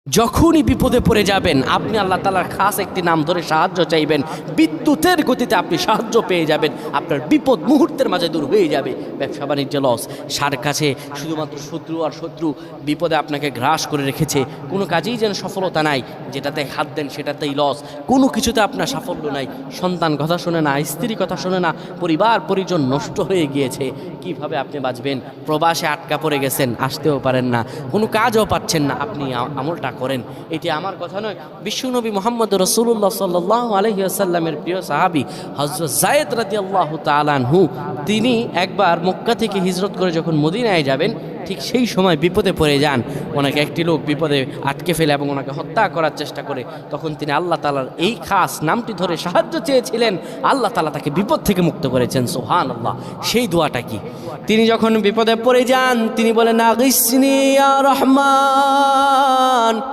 যখনই বিপদে পড়ে যাবেন আপনি আল্লাহ তাআলার খাস একটি নাম ধরে সাহায্য চাইবেন, বিদ্যুতের গতিতে আপনি সাহায্য পেয়ে যাবেন। আপনার বিপদ মুহূর্তের মাঝে দূর হয়ে যাবে। ব্যবসা বাণিজ্য লস, সার কাছে শুধুমাত্র শত্রু আর শত্রু বিপদে আপনাকে গ্রাস করে রেখেছে। কোনো কাজেই যেন সফলতা নাই, যেটাতে হাত দেন সেটাতেই লস, কোনো কিছুতে আপনার সাফল্য নাই। সন্তান কথা শোনে না, স্ত্রী কথা শোনে না, পরিবার পরিজন নষ্ট হয়ে গিয়েছে। কিভাবে আপনি বাঁচবেন? প্রবাসে আটকা পড়ে গেছেন, আসতেও পারেন না, কোনো কাজও পাচ্ছেন না। আপনি আমলটা করেন। এটি আমার কথা নয়, বিশ্বনবী মুহাম্মদ রাসূলুল্লাহ সাল্লাল্লাহু আলাইহি ওয়াসাল্লামের প্রিয় সাহাবী হযরত যায়েদ রাদিয়াল্লাহু তাআলা আনহু, তিনি একবার মক্কা থেকে হিজরত করে যখন মদিনায় যাবেন, ঠিক সেই সময় বিপদে পড়ে যান। ওনাকে একটি লোক বিপদে আটকে ফেলে এবং ওনাকে হত্যা করার চেষ্টা করে। তখন তিনি আল্লাহ তাআলার এই খাস নামটি ধরে সাহায্য চেয়েছিলেন। আল্লাহ তাআলা তাকে বিপদ থেকে মুক্ত করেছেন। সুবহানাল্লাহ। সেই দোয়াটা কি? তিনি যখন বিপদে পড়ে যান তিনি বলেন, আগিসনি ইয়া রহমান।